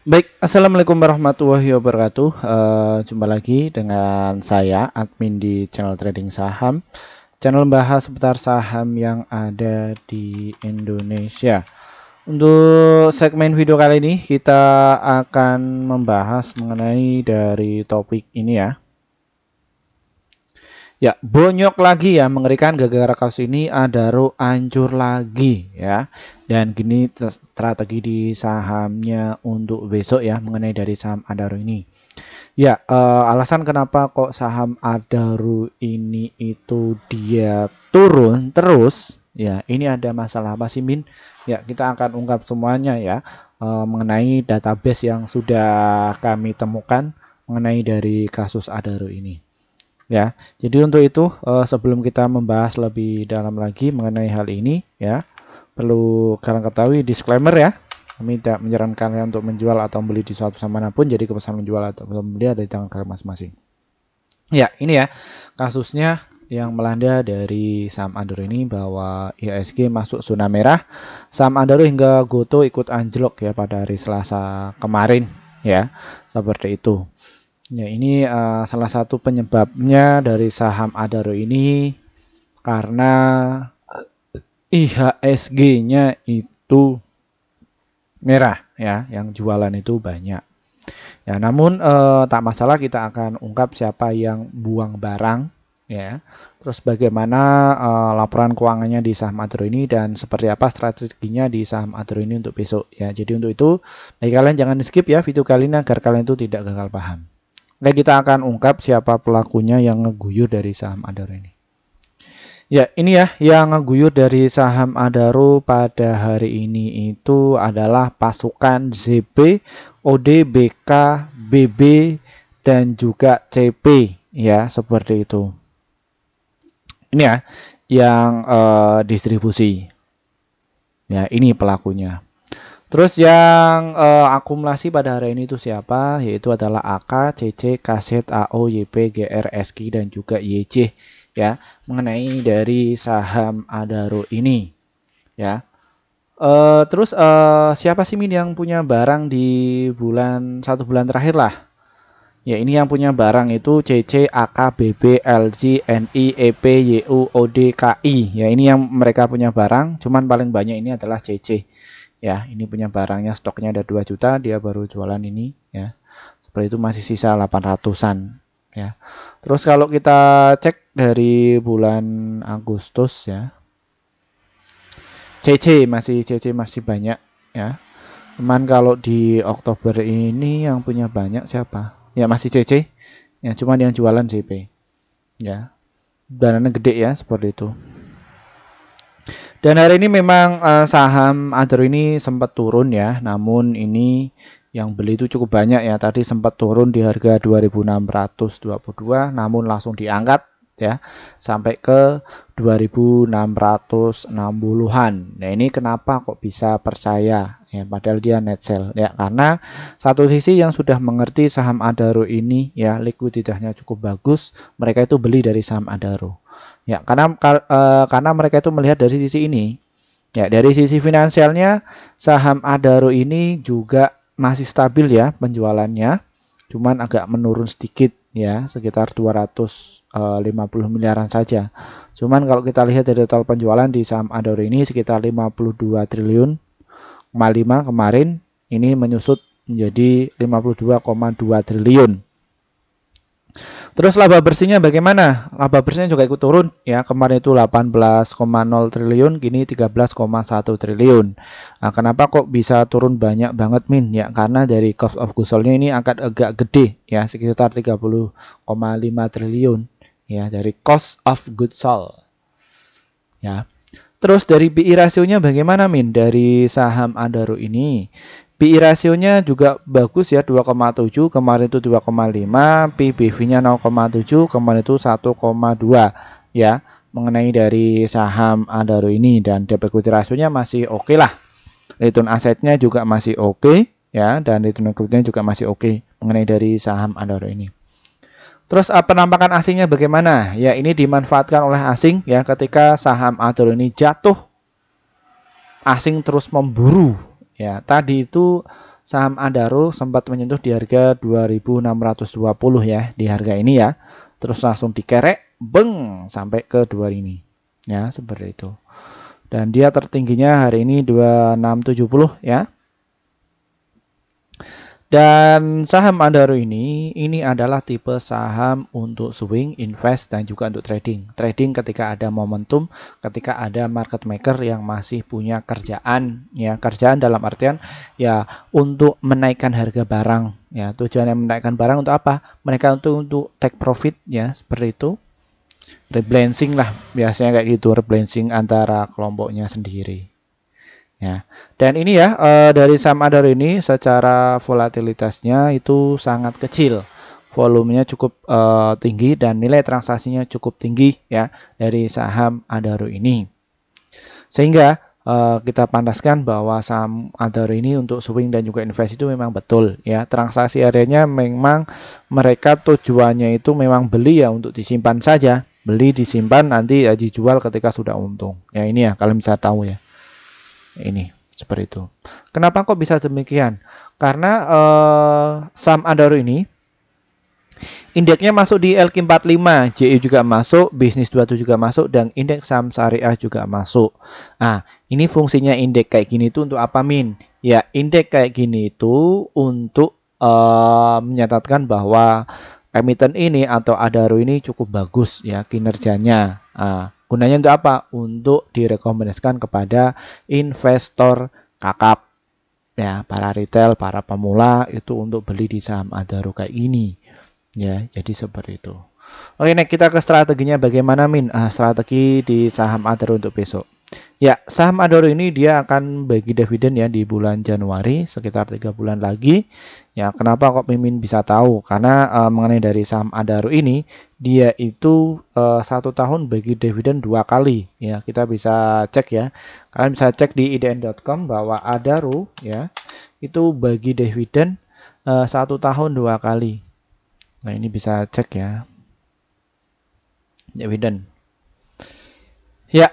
Baik, assalamualaikum warahmatullahi wabarakatuh. Jumpa lagi dengan saya, admin di channel trading saham. Channel membahas seputar saham yang ada di Indonesia. Untuk segmen video kali ini, kita akan membahas mengenai dari topik ini ya. Ya, bonyok lagi ya, mengerikan gara-gara kasus ini Adaro hancur lagi ya. Dan gini strategi di sahamnya untuk besok ya mengenai dari saham Adaro ini. Ya, alasan kenapa kok saham Adaro ini itu dia turun terus ya, ini ada masalah apa sih Min? Ya, kita akan ungkap semuanya ya mengenai database yang sudah kami temukan mengenai dari kasus Adaro ini. Ya, jadi untuk itu sebelum kita membahas lebih dalam lagi mengenai hal ini ya, perlu kalian ketahui disclaimer ya. Kami tidak menyarankan kalian untuk menjual atau membeli di suatu saham manapun, jadi keputusan menjual atau membeli ada di tangan kalian masing-masing. Ya, ini ya kasusnya yang melanda dari saham Adaro ini bahwa IHSG masuk zona merah. Saham Adaro hingga Goto ikut anjlok ya pada hari Selasa kemarin ya, seperti itu. Ya, ini salah satu penyebabnya dari saham Adaro ini karena IHSG-nya itu merah ya, yang jualan itu banyak. Ya, namun tak masalah, kita akan ungkap siapa yang buang barang ya. Terus bagaimana laporan keuangannya di saham Adaro ini dan seperti apa strateginya di saham Adaro ini untuk besok ya. Jadi untuk itu, bagi kalian jangan di-skip ya video kali ini agar kalian itu tidak gagal paham. Nah, kita akan ungkap siapa pelakunya yang ngeguyur dari saham Adaro ini. Ya, ini ya yang ngeguyur dari saham Adaro pada hari ini itu adalah pasukan ZB, OD, BK, BB, dan juga CP ya, seperti itu. Ini ya yang distribusi. Ya, ini pelakunya. Terus yang akumulasi pada hari ini itu siapa? Yaitu adalah AK, CC, KZ, AO, YP, GR, SK, dan juga YC ya, mengenai dari saham Adaro ini ya. Terus siapa sih Min yang punya barang di satu bulan terakhir lah? Ya, ini yang punya barang itu CC, AK, BB, LG, NI, EP, YU, OD, KI. Ya, ini yang mereka punya barang, cuman paling banyak ini adalah CC. Ya, ini punya barangnya, stoknya ada 2 juta, dia baru jualan ini ya. Seperti itu, masih sisa 800-an ya. Terus kalau kita cek dari bulan Agustus ya, CC masih banyak ya. Cuman kalau di Oktober ini yang punya banyak siapa? Ya masih CC. Ya, cuman yang jualan CP. Ya. Dananya gede ya, seperti itu. Dan hari ini memang saham Adaro ini sempat turun ya, namun ini yang beli itu cukup banyak ya. Tadi sempat turun di harga 2.622, namun langsung diangkat ya sampai ke 2.660-an. Nah, ini kenapa kok bisa percaya ya, padahal dia net sell ya, karena satu sisi yang sudah mengerti saham Adaro ini ya, likuiditasnya cukup bagus, mereka itu beli dari saham Adaro. Ya, karena mereka itu melihat dari sisi ini. Ya, dari sisi finansialnya saham Adaro ini juga masih stabil ya penjualannya. Cuman agak menurun sedikit ya, sekitar 250 miliaran saja. Cuman kalau kita lihat dari total penjualan di saham Adaro ini sekitar 52 triliun 5 kemarin, ini menyusut menjadi 52,2 triliun. Terus laba bersihnya bagaimana? Laba bersihnya juga ikut turun ya. Kemarin itu 18,0 triliun, kini 13,1 triliun. Nah, kenapa kok bisa turun banyak banget Min? Ya, karena dari cost of goods sold-nya ini agak gede ya, sekitar 30,5 triliun ya dari cost of goods sold. Ya. Terus dari PI rasionya bagaimana Min dari saham Adaro ini? PI rasionya juga bagus ya, 2,7, kemarin itu 2,5, PBV-nya 0,7, kemarin itu 1,2 ya, mengenai dari saham Adaro ini. Dan debt equity rasionya masih oke lah. Return asetnya juga masih oke ya, dan return equity-nya juga masih oke mengenai dari saham Adaro ini. Terus penampakan asingnya bagaimana? Ya, ini dimanfaatkan oleh asing ya, ketika saham Adaro ini jatuh, asing terus memburu. Ya, tadi itu saham Adaro sempat menyentuh di harga 2.620 ya, di harga ini ya. Terus langsung dikerek, beng, sampai ke 2 ini. Ya, seperti itu. Dan dia tertingginya hari ini 2670 ya. Dan saham Adaro ini adalah tipe saham untuk swing, invest, dan juga untuk trading. Trading ketika ada momentum, ketika ada market maker yang masih punya kerjaan, ya kerjaan dalam artian ya untuk menaikkan harga barang. Ya tujuannya menaikkan barang untuk apa? Mereka untuk take profit, ya seperti itu. Rebalancing lah biasanya kayak gitu, rebalancing antara kelompoknya sendiri. Ya, dan ini ya dari saham Adaro ini secara volatilitasnya itu sangat kecil, volumenya cukup tinggi dan nilai transaksinya cukup tinggi ya dari saham Adaro ini. Sehingga kita pantaskan bahwa saham Adaro ini untuk swing dan juga invest itu memang betul ya. Transaksi areanya memang mereka tujuannya itu memang beli ya untuk disimpan saja, beli disimpan nanti ya dijual ketika sudah untung. Ya ini ya kalian bisa tahu ya. Ini seperti itu. Kenapa kok bisa demikian? Karena saham Adaro ini indeksnya masuk di LQ45, JI juga masuk, Bisnis 27 juga masuk, dan indeks saham syariah juga masuk. Nah, ini fungsinya indeks kayak gini itu untuk apa, Min? Ya, indeks kayak gini itu untuk menyatatkan bahwa emiten ini atau Adaro ini cukup bagus ya kinerjanya. Gunanya untuk apa? Untuk direkomendasikan kepada investor kakap. Ya, para retail, para pemula itu untuk beli di saham Adaro kayak ini. Ya, jadi seperti itu. Oke, next kita ke strateginya bagaimana, Min? Strategi di saham Adaro untuk besok. Ya, saham Adaro ini dia akan bagi dividen ya di bulan Januari, sekitar 3 bulan lagi. Ya, kenapa kok Mimin bisa tahu? Karena mengenai dari saham Adaro ini, dia itu 1 tahun bagi dividen 2 kali. Ya, kita bisa cek ya. Kalian bisa cek di idn.com bahwa Adaro ya itu bagi dividen 1 tahun 2 kali. Nah, ini bisa cek ya. Dividen. Ya,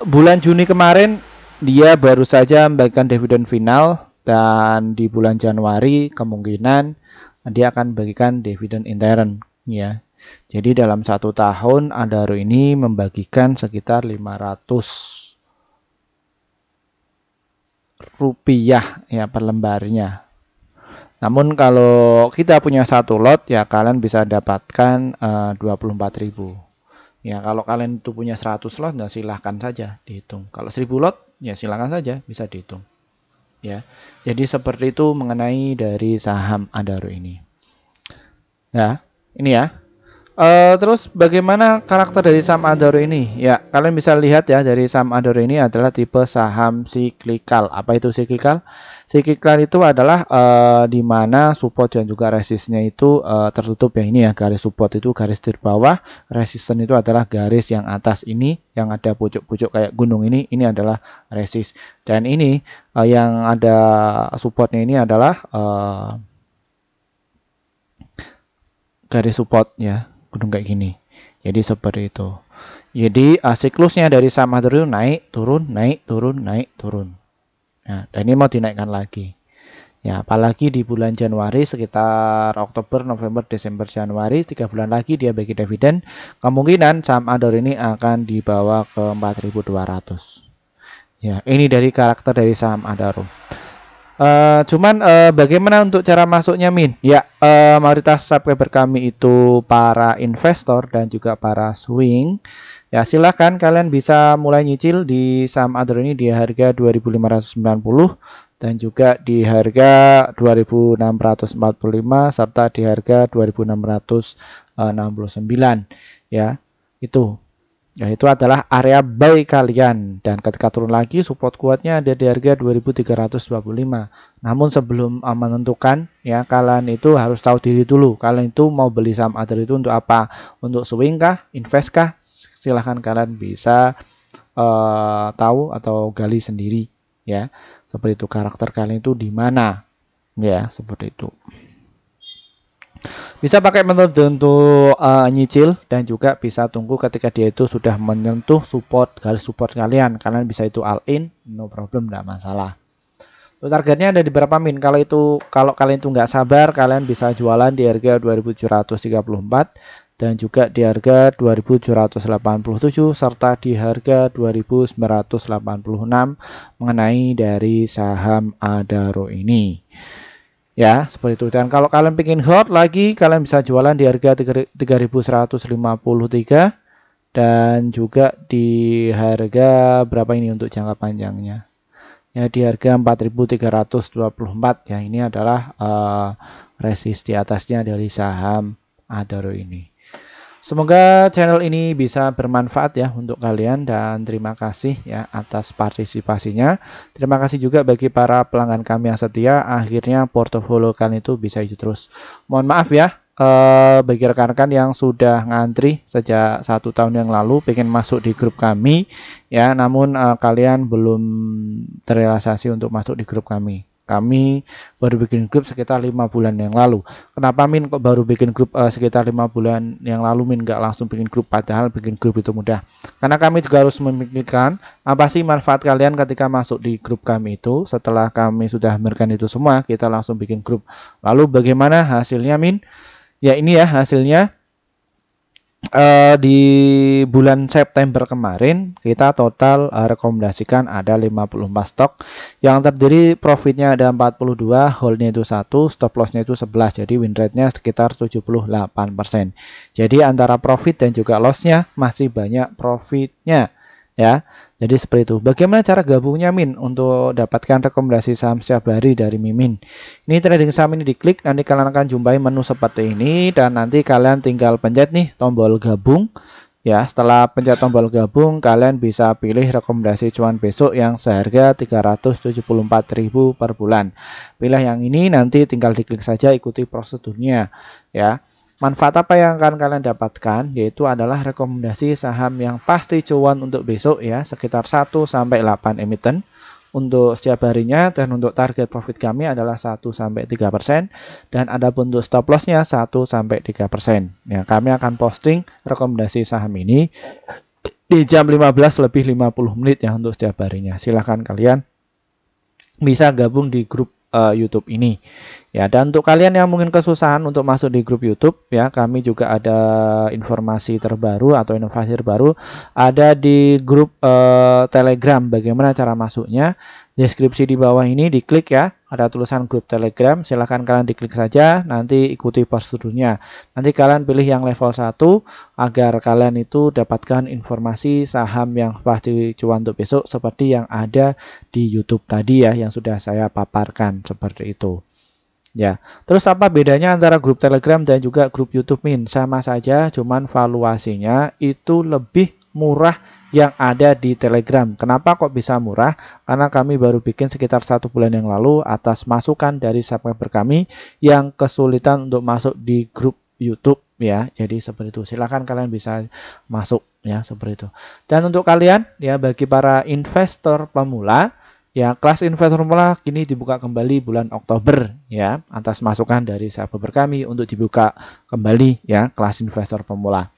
bulan Juni kemarin dia baru saja membagikan dividen final dan di bulan Januari kemungkinan dia akan bagikan dividen intern ya. Jadi dalam 1 tahun Adaro ini membagikan sekitar 500 rupiah ya per lembarnya. Namun kalau kita punya 1 lot ya kalian bisa dapatkan 24.000. Ya kalau kalian itu punya 100 lot ya silahkan saja dihitung. Kalau 1000 lot ya silahkan saja bisa dihitung. Ya. Jadi seperti itu mengenai dari saham Adaro ini. Ya, ini ya. Terus bagaimana karakter dari saham Adaro ini? Ya, kalian bisa lihat ya dari saham Adaro ini adalah tipe saham siklikal. Apa itu siklikal? Siklikal itu adalah di mana support dan juga resistnya itu tertutup ya. Ini ya garis support itu garis di bawah, resisten itu adalah garis yang atas ini yang ada pucuk-pucuk kayak gunung ini adalah resist. Dan ini yang ada supportnya ini adalah garis support ya. Gunung kayak gini. Jadi seperti itu. Jadi siklusnya dari saham Adaro naik, turun, naik, turun, naik, turun. Nah, dan ini mau dinaikkan lagi. Ya, apalagi di bulan Januari sekitar Oktober, November, Desember, Januari 3 bulan lagi dia bagi dividen. Kemungkinan saham Adaro ini akan dibawa ke 4.200. Ya, ini dari karakter dari saham Adaro. Bagaimana untuk cara masuknya, Min? Ya, mayoritas subscriber kami itu para investor dan juga para swing. Ya, silahkan kalian bisa mulai nyicil di saham Adaro ini di harga 2.590 dan juga di harga 2.645 serta di harga 2.669. Ya, itu. Ya, itu adalah area buy kalian dan ketika turun lagi support kuatnya ada di harga 2.325. Namun sebelum menentukan ya kalian itu harus tahu diri dulu. Kalian itu mau beli saham Adaro itu untuk apa? Untuk swing kah? Invest kah? Silahkan kalian bisa tahu atau gali sendiri ya. Seperti itu karakter kalian itu di mana? Ya, seperti itu. Bisa pakai metode untuk nyicil dan juga bisa tunggu ketika dia itu sudah menyentuh support garis support kalian. Kalian bisa itu all in, no problem, tidak masalah. Targetnya ada di berapa min? Kalau kalian itu nggak sabar, kalian bisa jualan di harga 2.734 dan juga di harga 2.787 serta di harga 2.986 mengenai dari saham Adaro ini. Ya, seperti itu. Dan kalau kalian pengen hot lagi, kalian bisa jualan di harga 3.153 dan juga di harga berapa ini untuk jangka panjangnya? Ya, di harga 4.324 ya. Ini adalah resist di atasnya dari saham Adaro ini. Semoga channel ini bisa bermanfaat ya untuk kalian dan terima kasih ya atas partisipasinya. Terima kasih juga bagi para pelanggan kami yang setia. Akhirnya portofolio kalian itu bisa hijau terus. Mohon maaf ya bagi rekan-rekan yang sudah ngantri sejak 1 tahun yang lalu pengen masuk di grup kami ya, namun kalian belum terrealisasi untuk masuk di grup kami. Kami baru bikin grup sekitar 5 bulan yang lalu. Kenapa Min kok baru bikin grup sekitar 5 bulan yang lalu Min nggak langsung bikin grup, padahal bikin grup itu mudah? Karena kami juga harus memikirkan apa sih manfaat kalian ketika masuk di grup kami itu. Setelah kami sudah memberikan itu semua, kita langsung bikin grup. Lalu bagaimana hasilnya Min? Ya ini ya hasilnya. Di bulan September kemarin kita total rekomendasikan ada 54 stok yang terdiri profitnya ada 42, holdnya itu 1, stop lossnya itu 11, jadi win rate-nya sekitar 78%. Jadi antara profit dan juga lossnya masih banyak profitnya ya. Jadi seperti itu. Bagaimana cara gabungnya Min untuk dapatkan rekomendasi saham setiap hari dari Mimin? Ini trading saham ini diklik, nanti kalian akan jumpai menu seperti ini dan nanti kalian tinggal pencet nih tombol gabung. Ya, setelah pencet tombol gabung, kalian bisa pilih rekomendasi cuan besok yang seharga 374.000 per bulan. Pilih yang ini, nanti tinggal diklik saja, ikuti prosedurnya ya. Manfaat apa yang akan kalian dapatkan yaitu adalah rekomendasi saham yang pasti cuan untuk besok ya, sekitar 1 sampai 8 emiten untuk setiap harinya, dan untuk target profit kami adalah 1-3% dan ada untuk stop lossnya 1-3%. Ya, kami akan posting rekomendasi saham ini di jam 15 lebih 50 menit ya untuk setiap harinya. Silahkan kalian bisa gabung di grup YouTube ini. Ya, dan untuk kalian yang mungkin kesusahan untuk masuk di grup YouTube ya, kami juga ada informasi terbaru atau inovasi terbaru ada di grup Telegram. Bagaimana cara masuknya? Deskripsi di bawah ini diklik ya, ada tulisan grup Telegram, silahkan kalian diklik saja, nanti ikuti prosedurnya. Nanti kalian pilih yang level 1 agar kalian itu dapatkan informasi saham yang pasti cuan untuk besok seperti yang ada di YouTube tadi ya, yang sudah saya paparkan seperti itu. Ya, terus apa bedanya antara grup Telegram dan juga grup YouTube Min? Sama saja, cuman valuasinya itu lebih murah yang ada di Telegram. Kenapa kok bisa murah? Karena kami baru bikin sekitar 1 bulan yang lalu atas masukan dari subscriber kami yang kesulitan untuk masuk di grup YouTube ya. Jadi seperti itu. Silahkan kalian bisa masuk ya seperti itu. Dan untuk kalian ya, bagi para investor pemula ya, kelas investor pemula kini dibuka kembali bulan Oktober ya, atas masukan dari subscriber kami untuk dibuka kembali ya kelas investor pemula.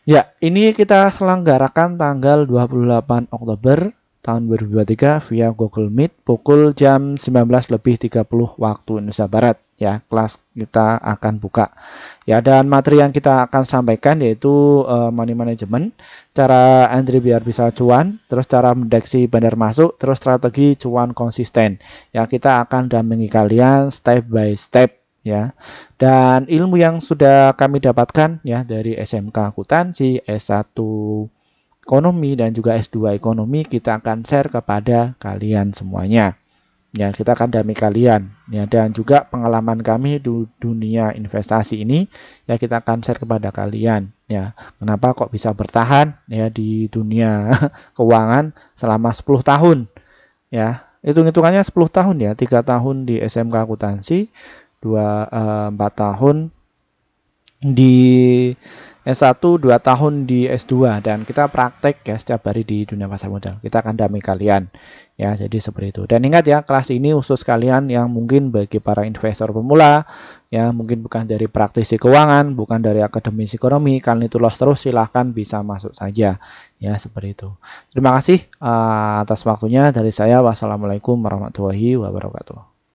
Ya, ini kita selenggarakan tanggal 28 Oktober tahun 2023 via Google Meet pukul jam 19.30 waktu Indonesia Barat ya. Kelas kita akan buka. Ya, dan materi yang kita akan sampaikan yaitu money management, cara entry biar bisa cuan, terus cara mendeteksi benar masuk, terus strategi cuan konsisten. Ya, kita akan dampingi kalian step by step ya, dan ilmu yang sudah kami dapatkan ya dari SMK Akuntansi, S1 Ekonomi dan juga S2 Ekonomi kita akan share kepada kalian semuanya ya. Kita akan dampingi kalian ya, dan juga pengalaman kami di dunia investasi ini ya kita akan share kepada kalian ya, kenapa kok bisa bertahan ya di dunia keuangan selama 10 tahun ya. Hitung-hitungannya 10 tahun ya, 3 tahun di SMK Akuntansi, 4 tahun di S1 2 tahun di S2 dan kita praktek ya setiap hari di dunia pasar modal. Kita akan dampingi kalian. Ya, jadi seperti itu. Dan ingat ya, kelas ini khusus kalian yang mungkin bagi para investor pemula, ya mungkin bukan dari praktisi keuangan, bukan dari akademisi ekonomi, kalian itu lolos terus silahkan bisa masuk saja. Ya, seperti itu. Terima kasih atas waktunya dari saya. Wassalamualaikum warahmatullahi wabarakatuh.